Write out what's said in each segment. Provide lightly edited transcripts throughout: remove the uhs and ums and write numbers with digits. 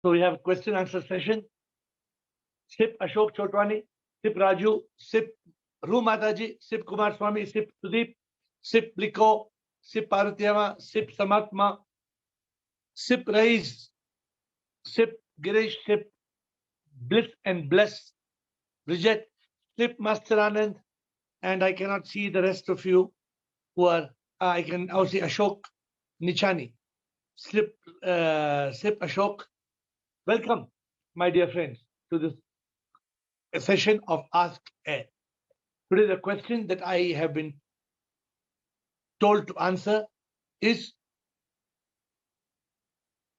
So we have a question answer session. Sip Ashok Chotwani, Sip Raju, Sip Ru Mataji, Sip Kumar Swami, Sip Sudeep, Sip Bliko, Sip Parutiyama, Sip Samatma, Sip Rais, Sip Girish, Sip Bliss and Bless, Bridget, Sip Master Anand, and I cannot see the rest of you who are, I can now see Ashok Nichani. Sip Ashok. Welcome, my dear friends, to this session of Ask AiR. Today, the question that I have been told to answer is,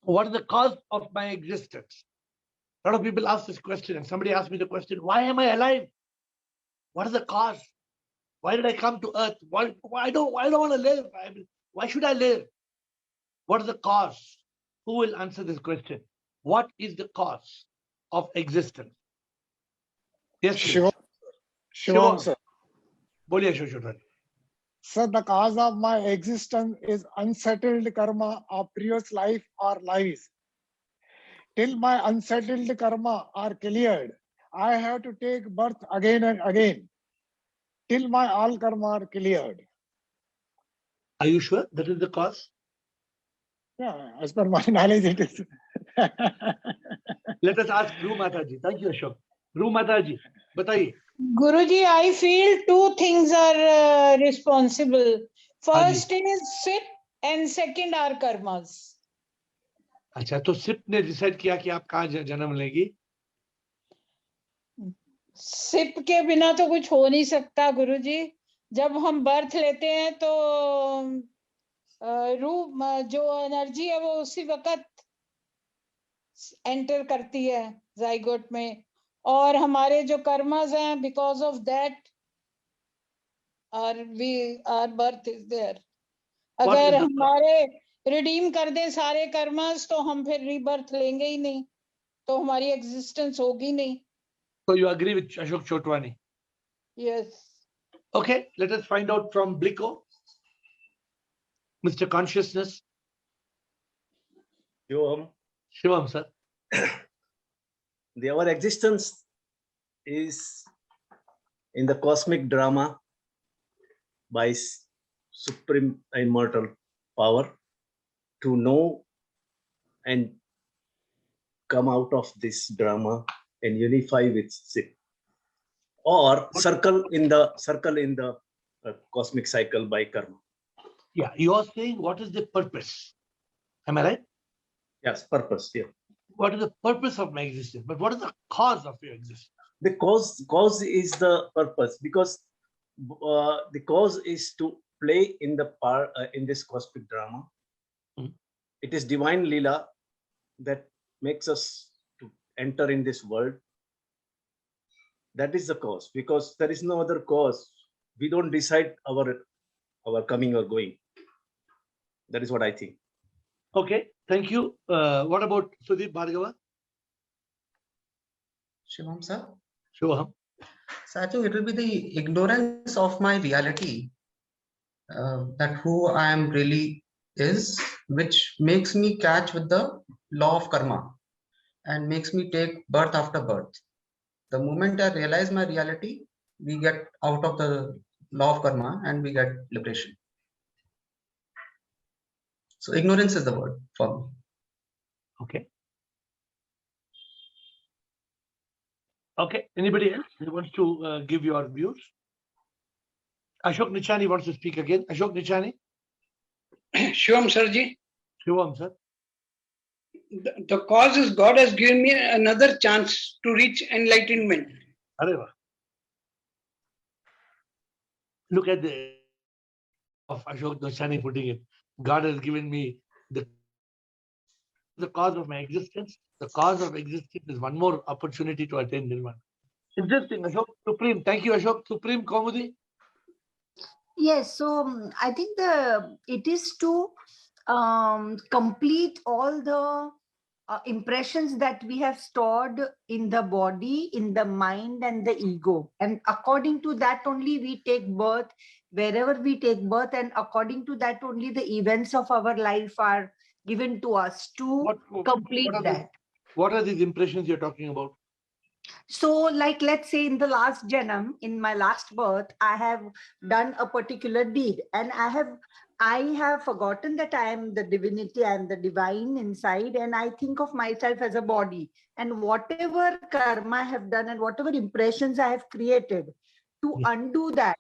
what is the cause of my existence? A lot of people ask this question, and somebody asked me the question, why am I alive? What is the cause? Why did I come to earth? Why don't want to live? Why should I live? What is the cause? Who will answer this question? What is the cause of existence? Yes, please. Shivam, sir. Boliye, Shoshotan. Sir, the cause of my existence is unsettled karma of previous life or lives. Till my unsettled karma are cleared, I have to take birth again and again. Till my all karma are cleared. Are you sure that is the cause? Yeah, as per my knowledge, it is. Let us ask Ru Mataji. Thank you, Ashok. Ru Mataji, bataiye. Guruji, I feel two things are responsible. First is SIP and second are karmas. अच्छा, तो SIP ने decide किया कि आप कहाँ जन्म लेगी? SIP के बिना तो कुछ हो नहीं सकता गुरुजी. जब हम बर्थ लेते हैं तो रूप जो एनर्जी है वो उसी वक्त एंटर करती है जाइगोट में, और हमारे जो कर्मास हैं because of that our birth is there. अगर हमारे रिडीम कर दें सारे कर्मास तो हम फिर रीबर्थ लेंगे ही नहीं, तो हमारी एग्जिस्टेंस होगी नहीं. So you agree with Ashok Chotwani? Yes. Okay, let us find out from Bliko, Mr. Consciousness. Shivam, sir. Our existence is in the cosmic drama by supreme immortal power to know and come out of this drama and unify with SIP, or circle in the cosmic cycle by karma. Yeah, you are saying what is the purpose? Am I right? Yes, purpose. Yeah. What is the purpose of my existence? But what is the cause of your existence? The cause is the purpose, because the cause is to play in the part in this cosmic drama. It is divine Leela that makes us to enter in this world. That is the cause, because there is no other cause. We don't decide our coming or going. That is what I think. Okay, thank you. What about Sudeep Bhargava? Shivam, sir. Shivam. So I think it will be the ignorance of my reality, that who I am really is, which makes me catch with the law of karma and makes me take birth after birth. The moment I realize my reality, we get out of the law of karma and we get liberation. So ignorance is the word for me. Okay. Okay. Anybody else who wants to give your views? Ashok Nichani wants to speak again. Ashok Nichani. Shivam Sarji. Shivam, sir. The cause is God has given me another chance to reach enlightenment. Areva. Look at the of Ashok Nichani putting it. God has given me the cause of my existence. The cause of existence is one more opportunity to attain Nirvana. Interesting, Ashok. Supreme. Thank you, Ashok. Supreme Kaumudi. Yes, so I think it is to complete all the impressions that we have stored in the body, in the mind and the ego. And according to that only we take birth, wherever we take birth, and according to that only the events of our life are given to us to complete that. What are these impressions you're talking about? So, like, let's say in the last janam, in my last birth, I have done a particular deed, and I have forgotten that I am the divinity, I am the divine inside, and I think of myself as a body. And whatever karma I have done and whatever impressions I have created, to Yes. undo that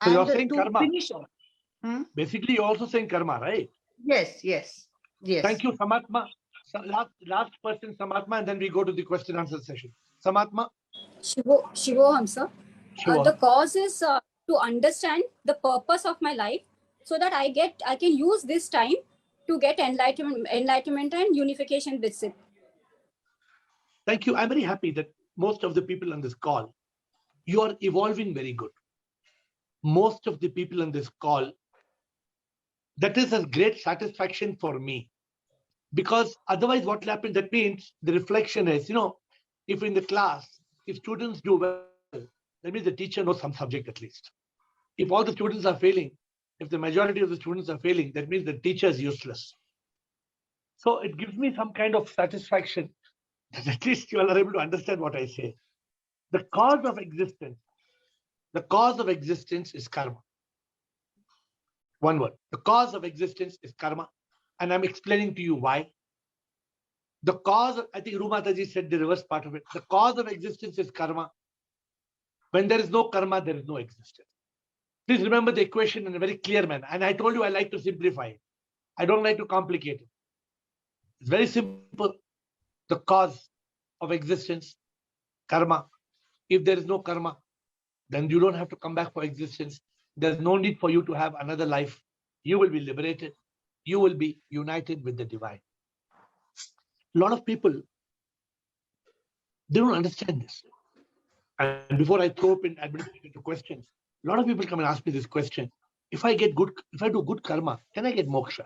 So you're and saying to karma. finish off. Basically, you're also saying karma, right? Yes, yes, yes. Thank you, Samatma. So last person, Samatma, and then we go to the question answer session. Samatma, Shivoham, sir. sure. The cause is to understand the purpose of my life, so that I can use this time to get enlightenment and unification with it. Thank you. I'm very happy that most of the people on this call, you are evolving very good. Most of the people on this call, that is a great satisfaction for me. Because otherwise what will happen, that means the reflection is, if in the class, if students do well, that means the teacher knows some subject at least. If all the students are failing, if the majority of the students are failing, that means the teacher is useless. So it gives me some kind of satisfaction that at least you all are able to understand what I say. The cause of existence is karma. One word. The cause of existence is karma. And I'm explaining to you why. The cause, I think Rumataji said the reverse part of it. The cause of existence is karma. When there is no karma, there is no existence. Please remember the equation in a very clear manner. And I told you I like to simplify it. I don't like to complicate it. It's very simple. The cause of existence, karma. If there is no karma, then you don't have to come back for existence. There's no need for you to have another life. You will be liberated. You will be united with the divine. A lot of people, they don't understand this. And before I throw open administrative questions, a lot of people come and ask me this question. If I do good karma, can I get moksha?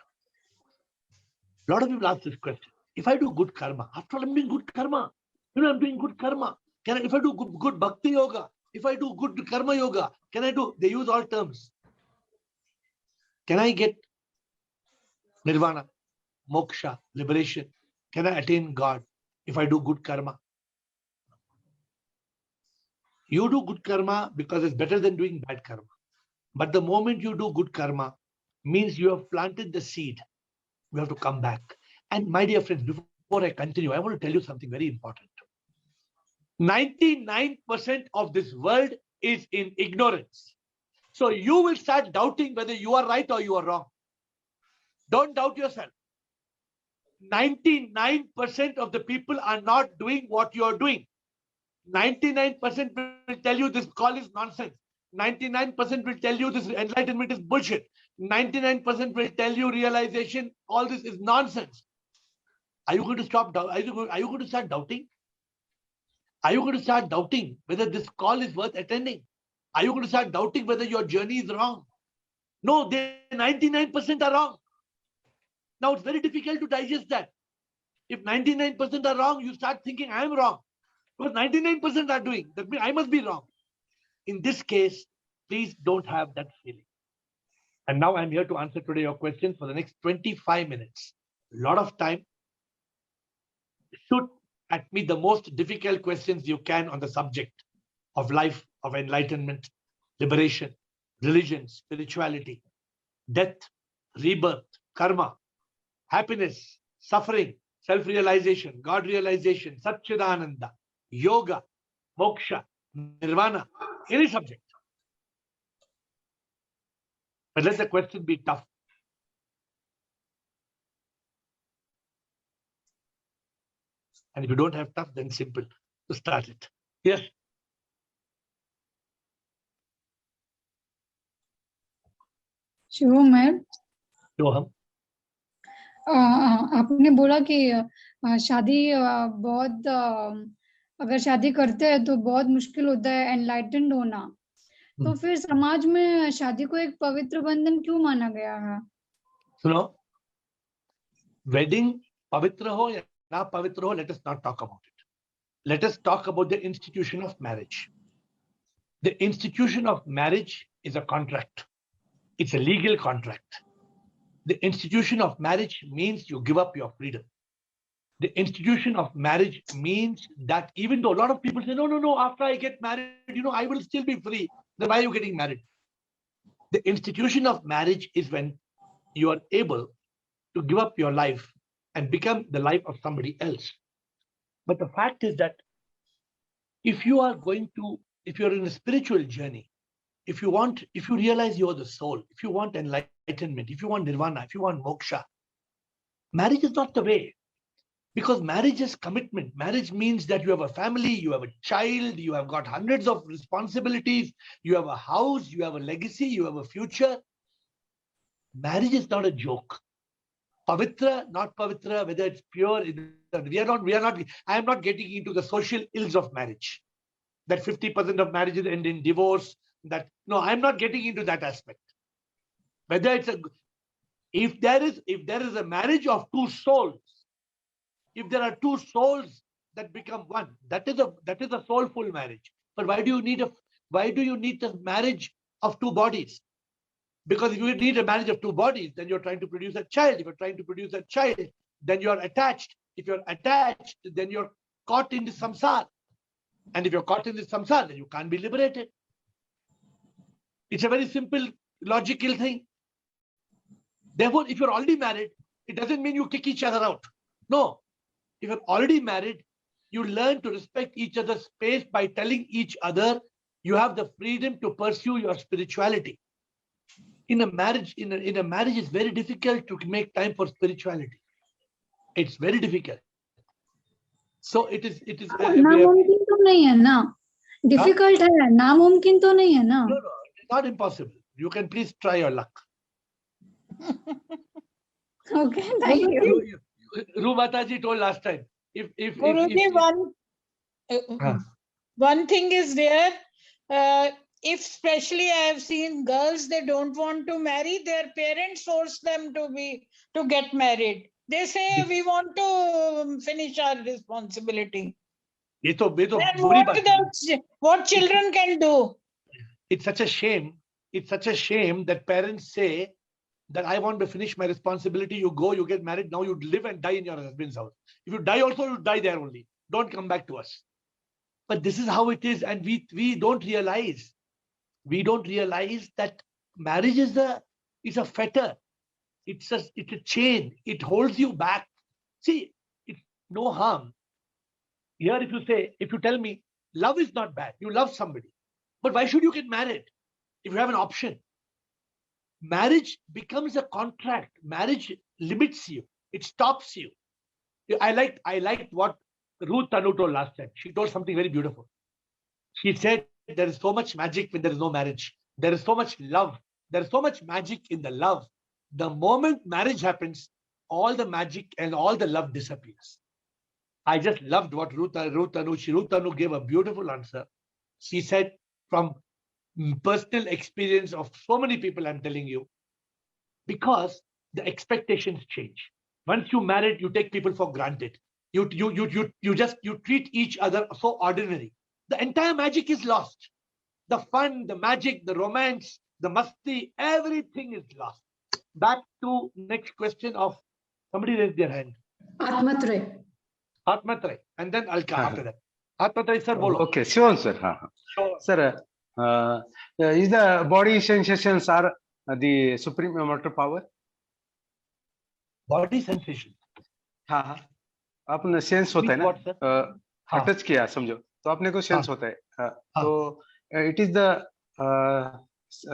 A lot of people ask this question. If I do good karma, after all I'm doing good karma, I'm doing good karma. If I do good bhakti yoga, if I do good karma yoga, they use all terms. Can I get nirvana, moksha, liberation? Can I attain God if I do good karma? You do good karma because it's better than doing bad karma. But the moment you do good karma, means you have planted the seed. You have to come back. And my dear friends, before I continue, I want to tell you something very important. 99% of this world is in ignorance. So you will start doubting whether you are right or you are wrong. Don't doubt yourself. 99% of the people are not doing what you are doing. 99% will tell you this call is nonsense. 99% will tell you this enlightenment is bullshit. 99% will tell you realization, all this is nonsense. Are you going to stop? Are you going to start doubting? Are you going to start doubting whether this call is worth attending? Are you going to start doubting whether your journey is wrong? No, they 99% are wrong. Now it's very difficult to digest that. If 99% are wrong, you start thinking I am wrong. Because 99% are doing. That means I must be wrong. In this case, please don't have that feeling. And now I'm here to answer today your questions for the next 25 minutes. A lot of time. Shoot at me the most difficult questions you can on the subject of life, of enlightenment, liberation, religion, spirituality, death, rebirth, karma, happiness, suffering, self-realization, God realization, Satchidananda, yoga, moksha, nirvana, any subject. But let the question be tough. And if you don't have tough, then simple to start it. Yes. Shivam ma'am, जो हम आपने बोला कि शादी बहुत अगर शादी करते हैं तो बहुत मुश्किल होता है एनलाइटेंड होना, तो फिर समाज में शादी को एक पवित्र बंधन क्यों माना गया है? सुनो, वेडिंग पवित्र हो या ना पवित्र हो, let us not talk about it. Let us talk about the institution of marriage. The institution of marriage is a contract. It's a legal contract. The institution of marriage means you give up your freedom. The institution of marriage means that even though a lot of people say, no, after I get married, I will still be free. Then why are you getting married? The institution of marriage is when you are able to give up your life and become the life of somebody else. But the fact is that if you're in a spiritual journey, if you realize you're the soul, if you want enlightenment, if you want nirvana, if you want moksha, marriage is not the way. Because marriage is commitment. Marriage means that you have a family, you have a child, you have got hundreds of responsibilities, you have a house, you have a legacy, you have a future. Marriage is not a joke. Pavitra, not pavitra, whether it's pure, I am not getting into the social ills of marriage. That 50% of marriages end in divorce. I'm not getting into that aspect. Whether if there is a marriage of two souls, if there are two souls that become one, that is a soulful marriage. But why do you need the marriage of two bodies? Because if you need a marriage of two bodies, then you're trying to produce a child. If you're trying to produce a child, then you're attached. If you're attached, then you're caught in the samsara. And if you're caught in the samsara, then you can't be liberated. It's a very simple, logical thing. Therefore, if you're already married, it doesn't mean you kick each other out. No. If you're already married, you learn to respect each other's space by telling each other you have the freedom to pursue your spirituality. In a marriage, it's very difficult to make time for spirituality. It's very difficult. So it is. नामुमकिन तो नहीं है ना. Difficult है, नामुमकिन तो नहीं है ना. No, it's not impossible. You can please try your luck. Okay, thank you. Rumataji told last time. One thing is there. If especially I have seen girls, they don't want to marry, their parents force them to get married. They say we want to finish our responsibility. What children can do? It's such a shame. It's such a shame that parents say that I want to finish my responsibility. You go, you get married. Now you live and die in your husband's house. If you die also, you die there only. Don't come back to us. But this is how it is, and we don't realize. We don't realize that marriage is a fetter. It's a chain. It holds you back. See, it's no harm. Here, if you tell me love is not bad, you love somebody, but why should you get married if you have an option? Marriage becomes a contract. Marriage limits you. It stops you. I liked what Ruth Tanu told last time. She told something very beautiful. She said, there is so much magic when there is no marriage. There is so much love. There is so much magic in the love. The moment marriage happens, all the magic and all the love disappears. I just loved what Ruth Tanu gave a beautiful answer. She said, from personal experience of so many people, I'm telling you, because the expectations change. Once you married, you take people for granted. You treat each other so ordinary. The entire magic is lost. The fun, the magic, the romance, the masti, everything is lost. Back to next question of somebody raised their hand. Atmatray. And then I'll come after that. Atmatray sir, bolo. Okay, sure, sir. Sure. Sir, is the body sensations are the supreme motor power? Body sensation. हाँ, आपने sense होता है ना, touch किया समझो, तो आपने को सेंस होता है, तो it is the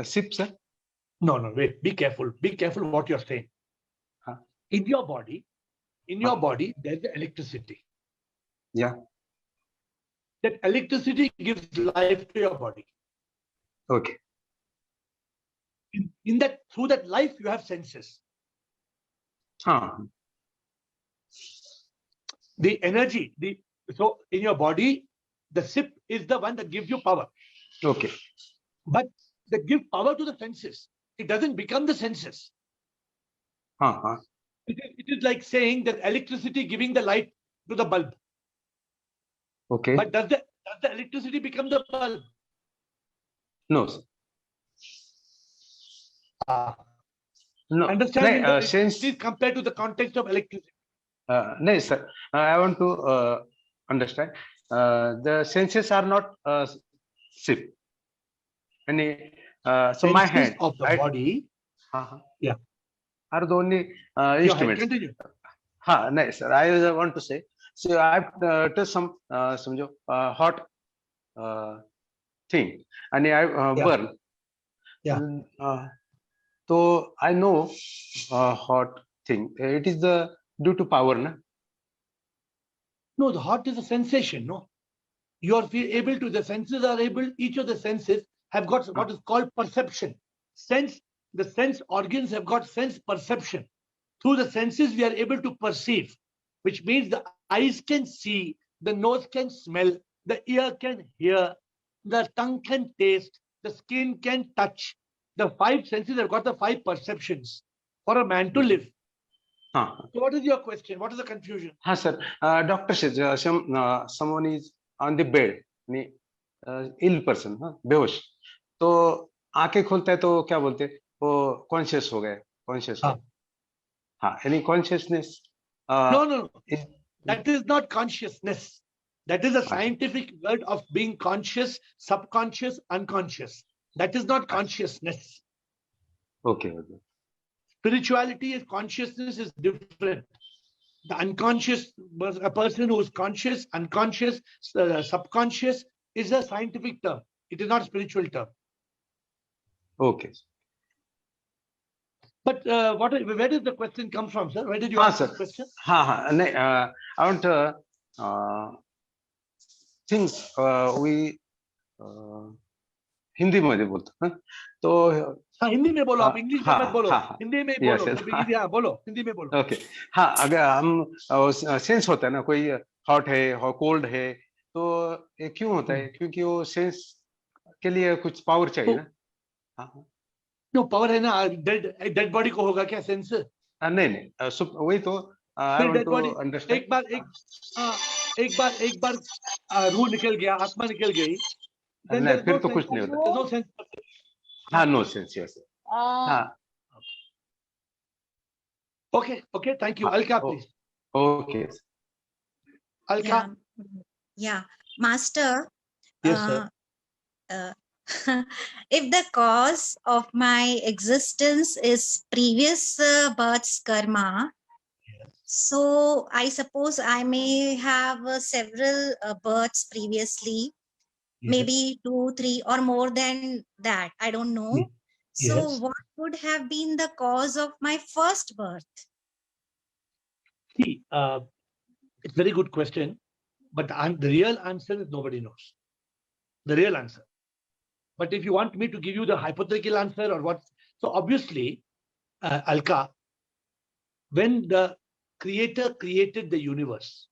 sip, sir? No, wait, be careful what you're saying. In your body, there's the electricity. Yeah. That electricity gives life to your body. Okay. Through that life, you have senses. The energy, so in your body, the sip is the one that gives you power. Okay. But that gives power to the senses. It doesn't become the senses. It is like saying that electricity giving the light to the bulb. Okay. But does the electricity become the bulb? No, sir. No. Understand? Sense. Please compare to the context of electricity. No, sir. I want to understand. The senses are not SIP. Any, so my Senses hand of the body. Yeah. Are the only Your hand, instruments. continue. No, sir. I want to say. So I've touched some hot thing, and I burn. Yeah. So I know hot thing. It is the due to power, na? No, the hot is a sensation. No, you are able to. The senses are able. Each of the senses have got what is called perception. The sense organs have got sense perception. Through the senses, we are able to perceive, which means the eyes can see, the nose can smell, the ear can hear, the tongue can taste, the skin can touch. The five senses have got the five perceptions for a man to live. So what is your question? What is the confusion? Sir. Doctor says someone is on the bed, ill person, बेहोश. तो आंखें खोलता है तो क्या बोलते? वो conscious हो गए, conscious. Any consciousness? No. That is not consciousness. That is a scientific word of being conscious, subconscious, unconscious. That is not consciousness. Okay. Spirituality and consciousness is different. The unconscious, a person who is conscious, unconscious, subconscious is a scientific term. It is not a spiritual term. Okay. But where did the question come from, sir? Where did you ask this question? I want things we Hindi में बोलते हैं तो हिंदी में बोलो आप English में मत बोलो हिंदी में बोलो बोलो हिंदी में बोलो ओके अगर हम सेंस होता है ना कोई हॉट है कोल्ड है तो ये क्यों होता है क्योंकि वो सेंस के लिए कुछ पावर चाहिए ना नो पावर है ना डेड बॉडी को होगा क्या सेंस नहीं वही तो एक बार रूह निकल गया आत्मा निकल गई नहीं फिर तो कुछ नहीं होता no sense yes okay thank you Alka please okay Alka yeah master yes sir if the cause of my existence is previous birth's karma so I suppose I may have several births previously maybe 2, 3 or more than that. I don't know. Yes. So what would have been the cause of my first birth? See, it's a very good question, but the real answer is nobody knows. The real answer. But if you want me to give you the hypothetical answer or what, so obviously, Alka, when the Creator created the universe,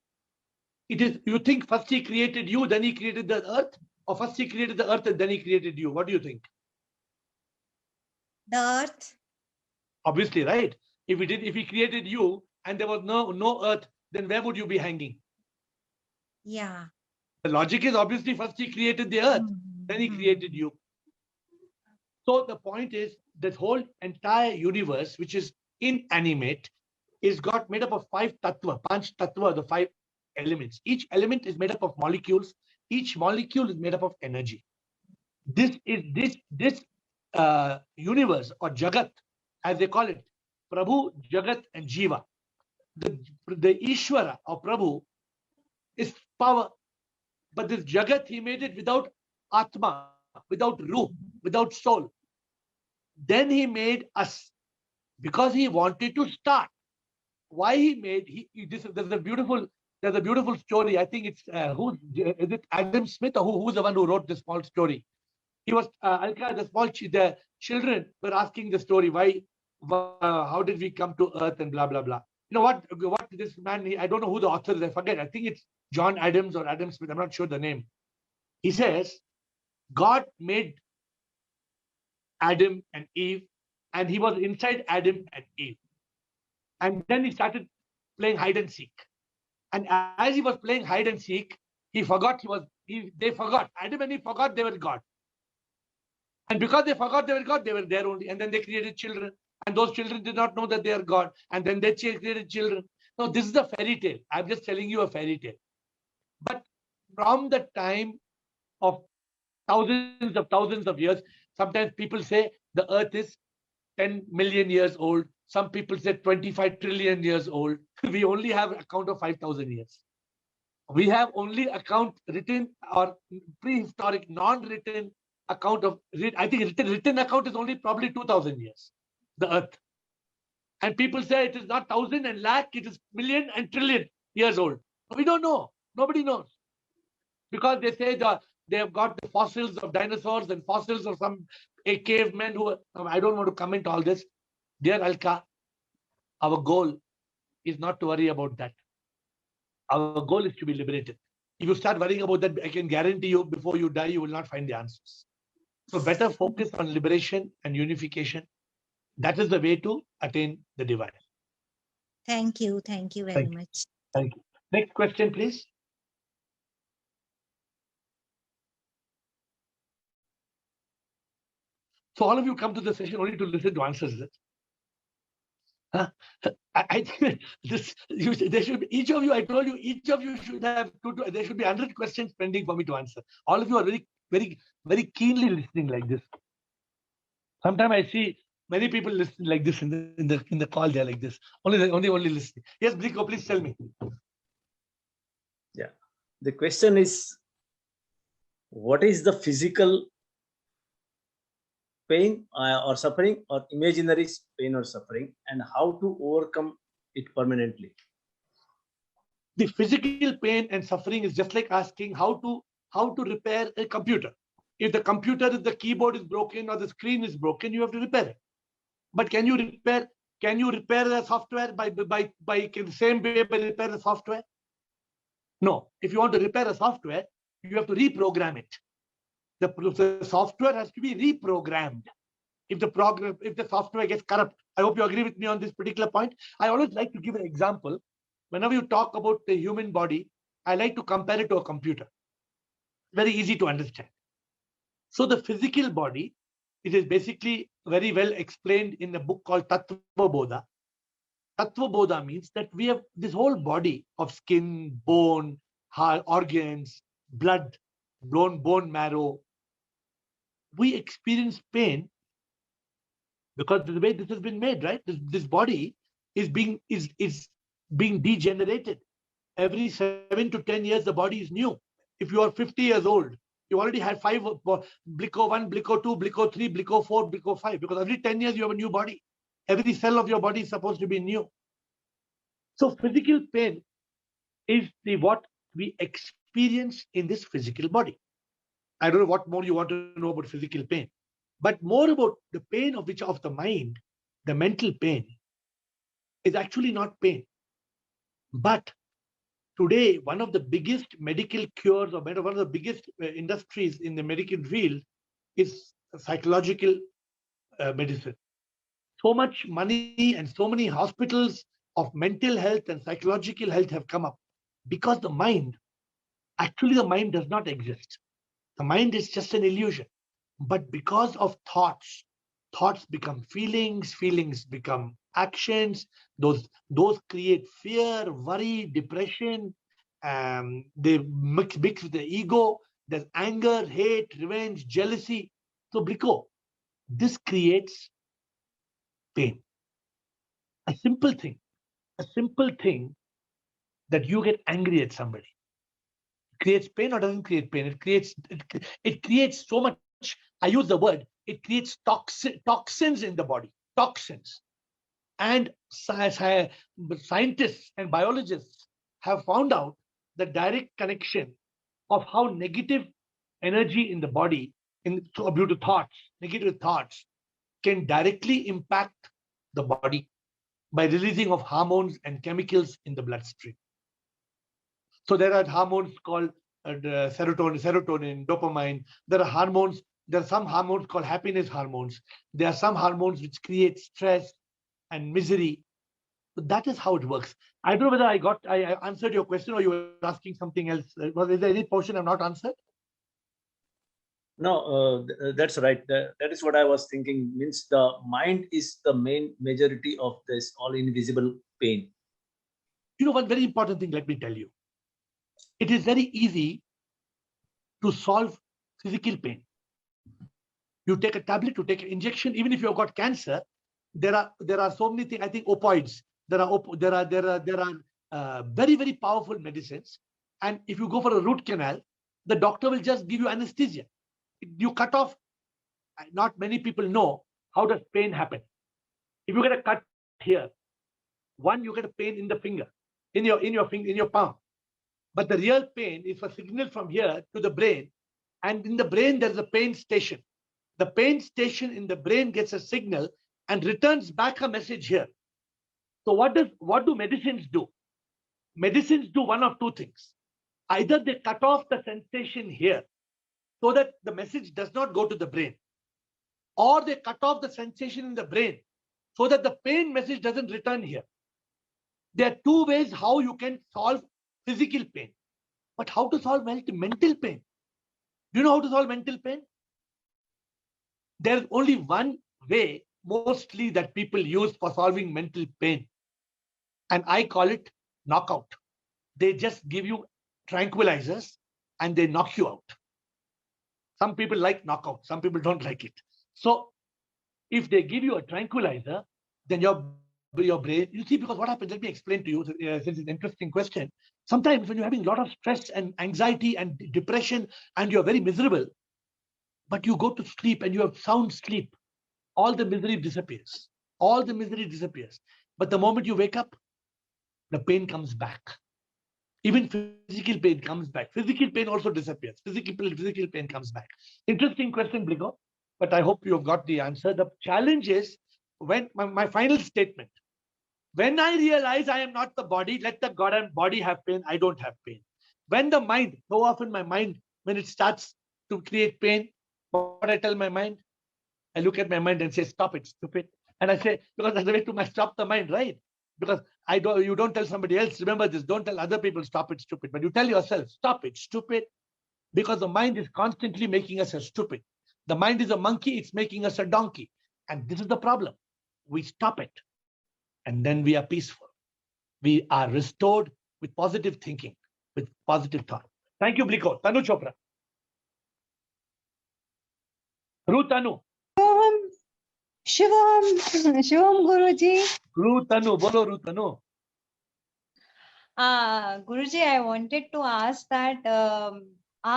you think first he created you, then he created the earth? Or first he created the earth and then he created you? What do you think? The earth. Obviously, right? If he created you and there was no earth, then where would you be hanging? Yeah. The logic is obviously first he created the earth, then he created you. So the point is this whole entire universe, which is inanimate, is got made up of 5 tattva, panch tattva, the 5 elements. Each element is made up of molecules. Each molecule is made up of energy. This universe or Jagat, as they call it, Prabhu, Jagat, and Jiva. The Ishvara or Prabhu is power, but this Jagat he made it without Atma, without Ruh, without soul. Then he made us because he wanted to start. Why he made there's a beautiful story. I think it's is it Adam Smith or who's the one who wrote this small story? He was Alka, the children were asking the story how did we come to earth and blah blah blah. You know what this man I don't know who the author is, I forget. I think it's John Adams or Adam Smith, I'm not sure the name. He says God made Adam and Eve and he was inside Adam and Eve, and then he started playing hide and seek. And as he was playing hide and seek, he forgot they forgot. Adam and Eve forgot they were God. And because they forgot they were God, they were there only. And then they created children. And those children did not know that they are God. And then they created children. No, this is a fairy tale. I'm just telling you a fairy tale. But from the time of thousands of years, sometimes people say the earth is 10 million years old. Some people say 25 trillion years old. We only have account of 5,000 years. We have only account written or prehistoric, non-written account of, I think written account is only probably 2,000 years, the earth. And people say it is not thousand and lakh, it is million and trillion years old. We don't know. Nobody knows. Because they say they have got the fossils of dinosaurs and fossils of some cavemen who, I don't want to comment all this. Dear Alka, our goal is not to worry about that. Our goal is to be liberated. If you start worrying about that, I can guarantee you before you die, you will not find the answers. So better focus on liberation and unification. That is the way to attain the divine. Thank you very much. Thank you. Next question, please. So all of you come to the session only to listen to answers. Huh? I think this there should be, each of you, I told you, each of you should have there should be 100 questions pending for me to answer. All of you are very keenly listening like this. Sometimes I see many people listening like this in the call. They're like this, only listening. Yes, Brico, please tell me. Yeah, the question is, what is the physical pain or suffering, or imaginary pain or suffering, and how to overcome it permanently? The physical pain and suffering is just like asking how to repair a computer. If the computer, if the keyboard is broken or the screen is broken, you have to repair it. But can you repair the software by the same way by repair the software? No. If you want to repair a software, you have to reprogram it. The software has to be reprogrammed. If the software gets corrupt, I hope you agree with me on this particular point. I always like to give an example. Whenever you talk about the human body, I like to compare it to a computer. Very easy to understand. So the physical body, it is basically very well explained in a book called Tattva Bodha. Tattva Bodha means that we have this whole body of skin, bone, heart, organs, blood, bone marrow. We experience pain because the way this has been made, right? This body is being degenerated. Every 7 to 10 years, the body is new. If you are 50 years old, you already had 5 Blico 1, Blico 2, Blico 3, Blico 4, Blico 5, because every 10 years you have a new body. Every cell of your body is supposed to be new. So physical pain is what we experience in this physical body. I don't know what more you want to know about physical pain, but more about the pain of the mind, the mental pain is actually not pain. But today, one of the biggest medical cures, or one of the biggest industries in the medical field is psychological medicine. So much money and so many hospitals of mental health and psychological health have come up because the mind does not exist. The mind is just an illusion. But because of thoughts become feelings, feelings become actions. Those create fear, worry, depression. They mix with the ego. There's anger, hate, revenge, jealousy. So, Brico, this creates pain. A simple thing that you get angry at somebody creates pain or doesn't create pain. It creates so much. I use the word. It creates toxins in the body. Toxins. And scientists and biologists have found out the direct connection of how negative energy in the body, due to negative thoughts, can directly impact the body by releasing of hormones and chemicals in the bloodstream. So there are hormones called serotonin, dopamine. There are some hormones called happiness hormones. There are some hormones which create stress and misery. So that is how it works. I don't know whether I answered your question or you were asking something else. Is there any portion I've not answered? No, that's right. That is what I was thinking. Means the mind is the main majority of this all invisible pain. You know, one very important thing, let me tell you. It is very easy to solve physical pain. You take a tablet, you take an injection, even if you've got cancer, there are so many things, I think opioids, there are very, very powerful medicines. And if you go for a root canal, the doctor will just give you anesthesia. You cut off, not many people know how does pain happen. If you get a cut here, one, you get a pain in the finger, in your palm. But the real pain is a signal from here to the brain. And in the brain, there's a pain station. The pain station in the brain gets a signal and returns back a message here. So what do medicines do? Medicines do one of two things. Either they cut off the sensation here so that the message does not go to the brain, or they cut off the sensation in the brain so that the pain message doesn't return here. There are two ways how you can solve physical pain. But how to solve mental pain? Do you know how to solve mental pain? There's only one way mostly that people use for solving mental pain. And I call it knockout. They just give you tranquilizers and they knock you out. Some people like knockout, some people don't like it. So if they give you a tranquilizer, then your brain, you see, because what happens, let me explain to you, since it's an interesting question. Sometimes when you're having a lot of stress and anxiety and depression and you're very miserable, but you go to sleep and you have sound sleep, all the misery disappears. All the misery disappears. But the moment you wake up, the pain comes back. Even physical pain comes back. Physical pain also disappears. Physical pain comes back. Interesting question, Bligo, but I hope you have got the answer. The challenge is, when my final statement, when I realize I am not the body, let the God and body have pain, I don't have pain. When the mind, so often my mind, when it starts to create pain, what I tell my mind, I look at my mind and say, stop it, stupid. And I say, because that's the way to stop the mind, right? Because you don't tell somebody else, remember this, don't tell other people, stop it, stupid. But you tell yourself, stop it, stupid. Because the mind is constantly making us a stupid. The mind is a monkey, it's making us a donkey. And this is the problem. We stop it. And then we are peaceful. We are restored with positive thinking, with positive thought. Thank you, Bliko. Tanu Chopra. Ru Tanu. Shivam Guruji. Ru Tanu, bolo Ru Tanu. Guruji, I wanted to ask that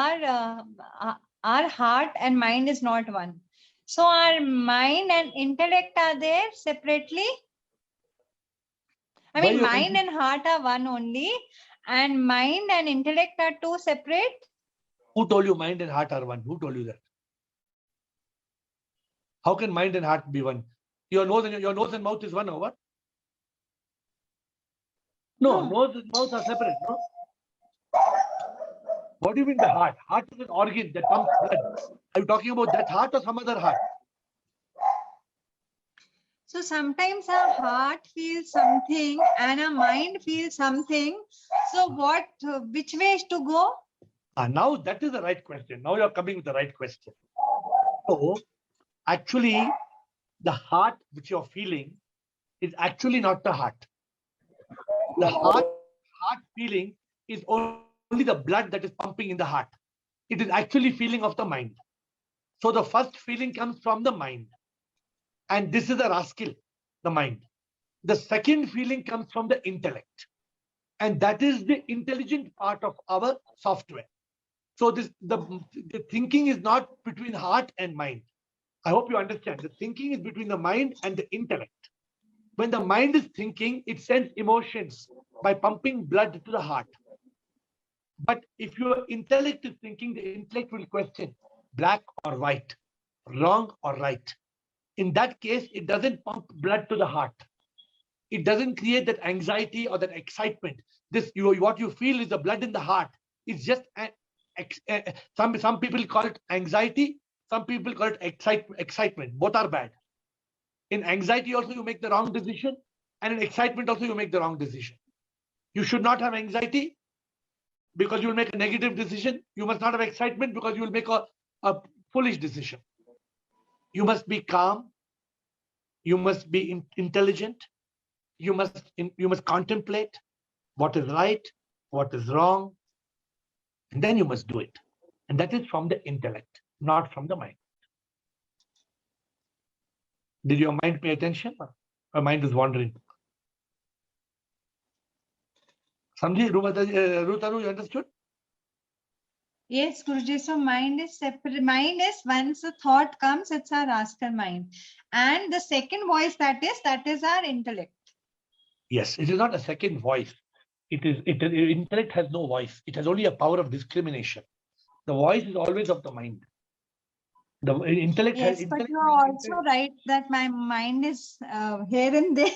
our heart and mind is not one. So our mind and intellect are there separately? I mean, mind and heart are one only, and mind and intellect are two separate? Who told you mind and heart are one? Who told you that? How can mind and heart be one? Your nose and mouth is one, or what? No, nose and mouth are separate, no? What do you mean by heart? Heart is an organ that pumps blood. Are you talking about that heart or some other heart? So sometimes our heart feels something and our mind feels something. So which way is to go? Now that is the right question. Now you're coming with the right question. So actually, the heart which you're feeling is actually not the heart. The heart feeling is only the blood that is pumping in the heart. It is actually feeling of the mind. So the first feeling comes from the mind. And this is a rascal, the mind. The second feeling comes from the intellect. And that is the intelligent part of our software. So the thinking is not between heart and mind. I hope you understand. The thinking is between the mind and the intellect. When the mind is thinking, it sends emotions by pumping blood to the heart. But if your intellect is thinking, the intellect will question black or white, wrong or right. In that case, it doesn't pump blood to the heart. It doesn't create that anxiety or that excitement. What you feel is the blood in the heart. It's just some people call it anxiety. Some people call it excitement. Both are bad. In anxiety also you make the wrong decision, and in excitement also you make the wrong decision. You should not have anxiety because you will make a negative decision. You must not have excitement because you will make a foolish decision. You must be calm. You must be intelligent. You must contemplate. what is right, what is wrong, and then you must do it. And that is from the intellect, not from the mind. Did your mind pay attention? Or mind is wandering? Samji, Rutaru, you understood? Yes, Guruji. So mind is separate. Mind is once a thought comes, it's our rascal mind. And the second voice that is our intellect. Yes, it is not a second voice. Intellect has no voice. It has only a power of discrimination. The voice is always of the mind. The intellect Yes, has. but you are also right that my mind is here and there.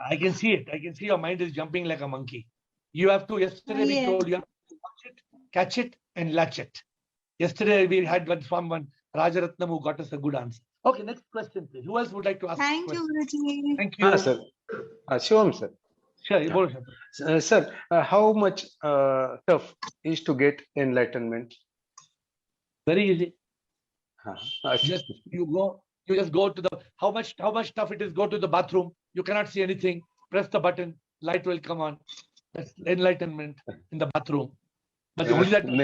I can see it. I can see your mind is jumping like a monkey. You have to, yesterday we Yes. told you have to watch it, catch it, and latch it. Yesterday we had one Rajaratnam who got us a good answer. Okay, next question, please. Who else would like to ask? Thank you, Guruji. Thank you. sir. Shivam, sir. Sure, Sir, how much tough is to get enlightenment? very easy. Okay. Just you just go to the how much tough it is. Go to the bathroom. You cannot see anything. Press the button. Light will come on. That's enlightenment in the bathroom. But only that when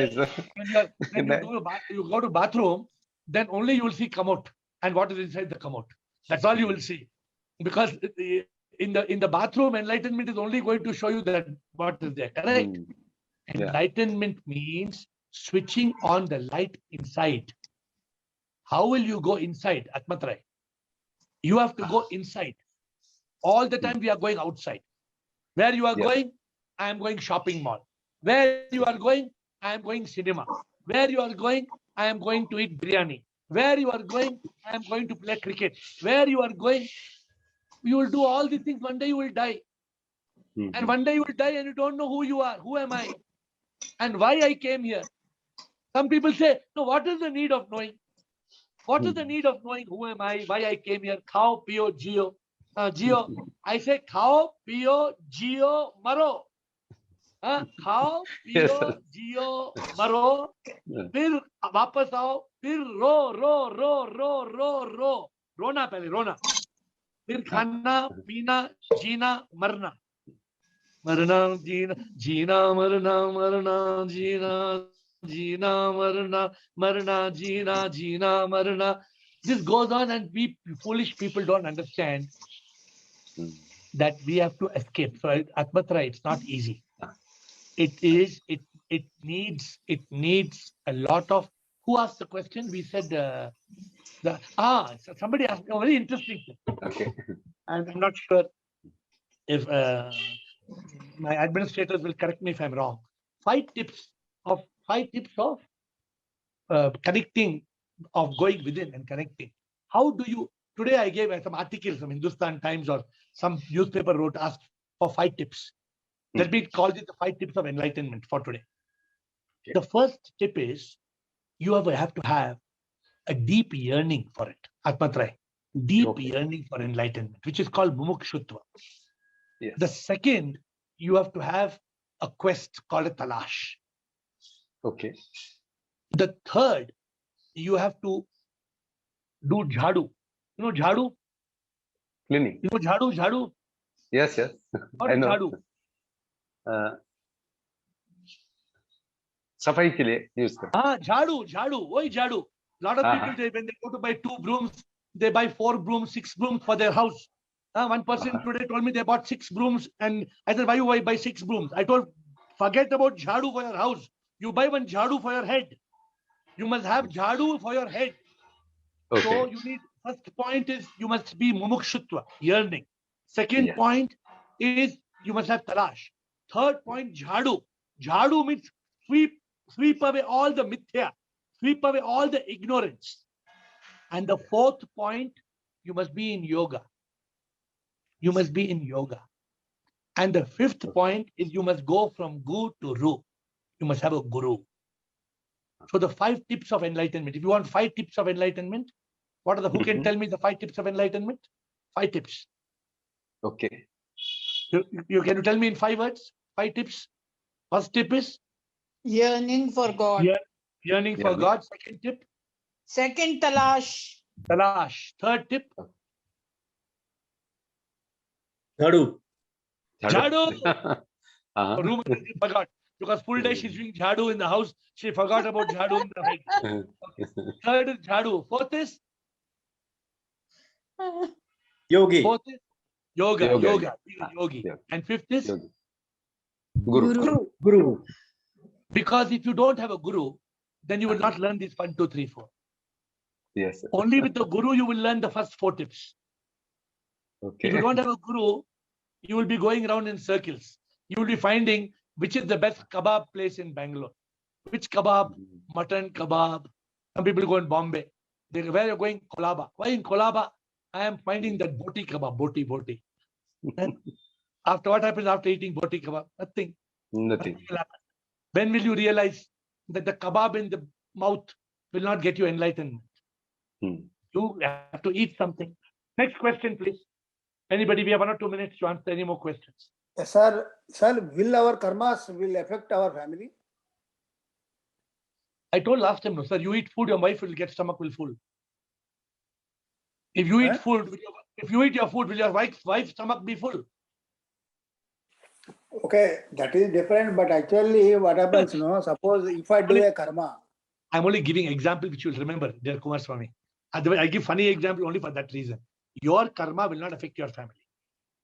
you go to bathroom, then only you will see commode and what is inside the commode. That's all you will see, because in the bathroom, enlightenment is only going to show you that what is there. Correct? Enlightenment means switching on the light inside. How will you go inside, Atmatrai? You have to go inside. All the time we are going outside. Where you are going, I am going shopping mall. Where you are going, I am going cinema. Where you are going, I am going to eat biryani. Where you are going, I am going to play cricket. Where you are going, you will do all these things. One day you will die. And one day you will die and you don't know who you are. Who am I? And why I came here? Some people say, no, what is the need of knowing? What is the need of knowing who am I, why I came here? Khao, pio, jio. Jio. I say khao, pio, jio, maro. खाओ पियो जियो मरो फिर वापस आओ फिर रो रो रो रो रो रो रोना पहले रोना फिर खाना पीना जीना मरना मरना जीना जीना मरना मरना जीना जीना मरना मरना जीना जीना मरना. This goes on and we foolish people don't understand that we have to escape. So Atmatra, it's not easy. It needs a lot of. Who asked the question? We said somebody asked a very interesting thing. Okay. And I'm not sure if my administrators will correct me if I'm wrong. 5 tips of connecting, of going within and connecting. How do you? Today I gave some articles from Hindustan Times or some newspaper wrote asked for 5 tips. That we called it the 5 tips of enlightenment for today. Okay. The first tip is you have to have a deep yearning for it. Atmatrai. Deep yearning for enlightenment, which is called mumukshutva. Yes. The second, you have to have a quest called a talash. Okay. The third, you have to do jhadu. You know jhadu? Cleaning. You know jhadu? Yes. What is jhadu? सफाई के लिए use करते हैं. झाड़ू वही झाड़ू. Lot of people when they go to buy 2 brooms, they buy 4 brooms, 6 brooms for their house. One person today told me they bought 6 brooms, and I said, why you buy 6 brooms? I told, forget about jhadu for your house. You buy one jhadu for your head. You must have jhadu for your head. Okay. So you need, first point is you must be mumukshutva, yearning. Second point is you must have talash. Third point, jhadu. Jhadu means sweep away all the mithya, sweep away all the ignorance. And the fourth point, you must be in yoga. You must be in yoga. And the fifth point is you must go from gu to ru. You must have a guru. So the 5 tips of enlightenment. If you want 5 tips of enlightenment, what are the? Who can tell me the 5 tips of enlightenment? 5 tips. Okay. You can tell me in 5 words? 5 tips. First tip is yearning for God. Yearning for God. Second tip. Second, talash. Talash. Third tip. Jhadu. Jhadu. Room she forgot because full day she's doing jhadu in the house. She forgot about jhadu in the head. Okay. Third is jhadu. Fourth is Yogi. fourth is yoga. Yoga. Being a yogi. Yeah. And fifth is Yogi. Guru. Guru. because if you don't have a guru, then you will not learn these 1, 2, 3, 4. Yes. Sir. Only with the guru you will learn the first 4 tips. Okay. If you don't have a guru, you will be going around in circles. You will be finding which is the best kebab place in Bangalore. Which kebab? Mutton kebab. Some people go in Bombay. Where you're going? Kolaba. Why in Kolaba? I am finding that boti kebab. Boti. Then after what happens after eating boti kebab? Nothing. Nothing. When will you realize that the kebab in the mouth will not get you enlightenment? You have to eat something. Next question, please. Anybody? We have 1 or 2 minutes to answer any more questions. Yes, sir. Sir, will our karmas will affect our family? I told last time, no, sir. You eat food, your wife will get stomach will full. If you eat food, if you eat your food, will your wife's stomach be full? Okay, that is different. But actually, what happens? No, suppose if I do a karma. I'm only giving example which you'll remember, dear Kumar Swami. Otherwise, I give funny example only for that reason. Your karma will not affect your family.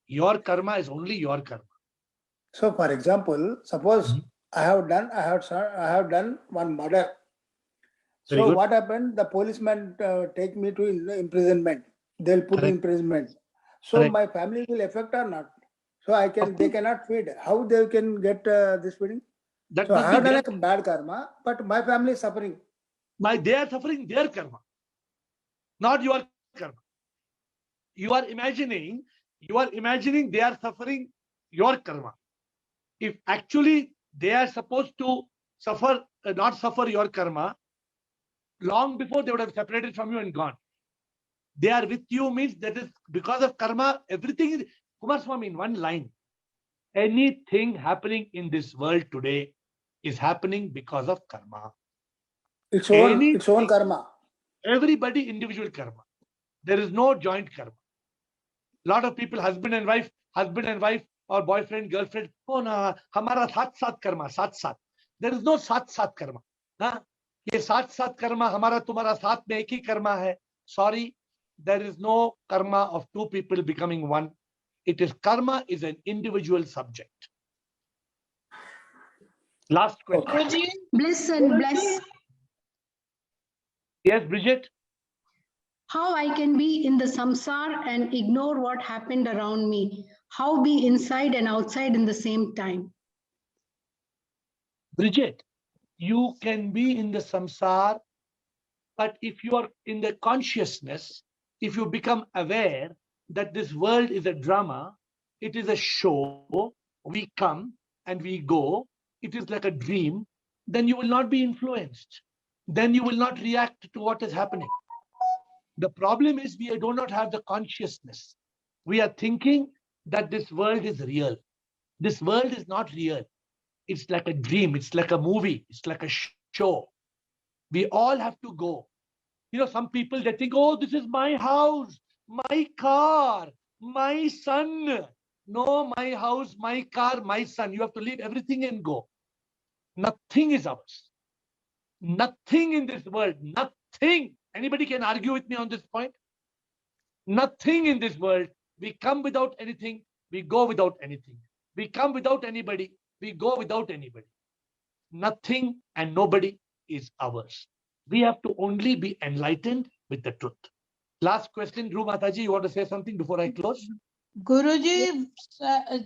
Your karma is only your karma. So, for example, suppose I have done one murder. Very So good. what happened? The policemen take me to imprisonment. They'll put Correct. imprisonment. So Correct. my family will affect or not? So they cannot feed. How they can get this feeding? That So I must have be done their, a bad karma, but my family is suffering. they are suffering their karma, not your karma. You are imagining they are suffering your karma. If actually they are supposed to suffer, not suffer your karma, long before they would have separated from you and gone. They are with you means that is because of karma, everything is, Kumar Swami, in one line, anything happening in this world today is happening because of karma. Its own karma. Everybody individual karma. There is no joint karma. Lot of people, husband and wife, or boyfriend, girlfriend, oh na, hamara saath karma, saath. There is no saath karma. Huh? Ye saath karma, hamara tumhara saath mein ek hi karma hai. Sorry, there is no karma of two people becoming one. It is karma is an individual subject. Last question. Bliss and bless. Yes, Bridget. How I can be in the samsar and ignore what happened around me? How be inside and outside in the same time? Bridget, you can be in the samsar, but if you are in the consciousness, if you become aware that this world is a drama, it is a show, we come and we go, it is like a dream, then you will not be influenced. Then you will not react to what is happening. The problem is we do not have the consciousness. We are thinking that this world is real. This world is not real. It's like a dream. It's like a movie. It's like a show. We all have to go. You know, some people, they think, oh, this is my house, my car, my son. No, my house, my car, my son. You have to leave everything and go. Nothing is ours. Nothing in this world. Nothing. Anybody can argue with me on this point? Nothing in this world. We come without anything. We go without anything. We come without anybody. We go without anybody. Nothing and nobody is ours. We have to only be enlightened with the truth. Last question, Dhruv Mataji, you want to say something before I close? Guruji,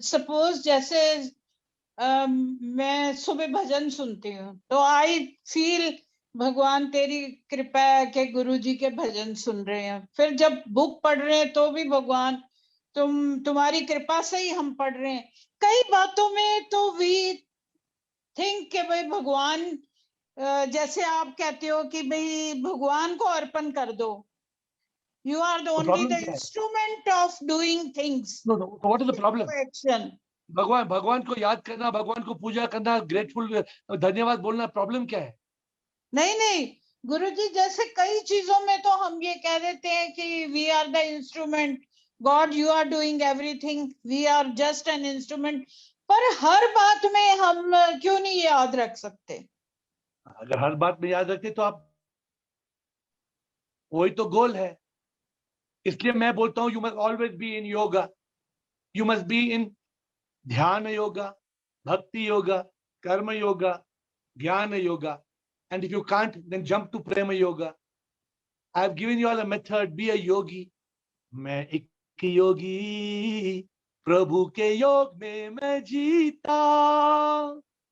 suppose जैसे मैं सुबह भजन सुनती हूँ, तो I feel भगवान तेरी कृपा है कि गुरुजी के भजन सुन रहे हैं. फिर जब बुक पढ़ रहे हैं तो भी भगवान तुम्हारी कृपा से ही हम पढ़ रहे हैं. कई बातों में तो we think कि भाई भगवान, जैसे आप कहते हो कि भाई भगवान को अर्पण कर दो. You are the only the instrument of doing things. No. So what is the problem? Action. भगवान को याद करना, भगवान को पूजा करना, ग्रेटफुल, धन्यवाद बोलना, प्रॉब्लम क्या है? नहीं गुरुजी, जैसे कई चीजों में तो हम ये कह देते हैं कि we are the instrument. God, you are doing everything. We are just an instrument. पर हर बात में हम क्यों नहीं याद रख सकते? अगर हर बात में याद रखते तो आप, वही तो गोल है। इसलिए मैं बोलता हूं, you must always be in yoga, you must be in ध्यान योगा, भक्ति योगा, कर्म योगा, ज्ञान yoga. And if you can't, then jump to prema yoga. I've given you all a method. Be a yogi. मैं एक योगी, प्रभु के योग में मैं जीता,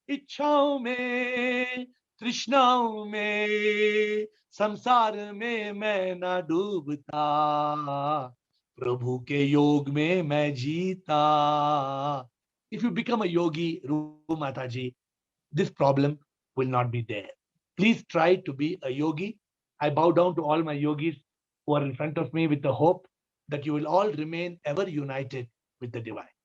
इच्छाओं में, तृष्णाओं में, संसार में मैं ना डूबता, प्रभु के योग में मैं जीता. If you become a yogi, Ru Mataji, this problem will not be there. Please try to be a yogi. I bow down to all my yogis who are in front of me with the hope that you will all remain ever united with the divine.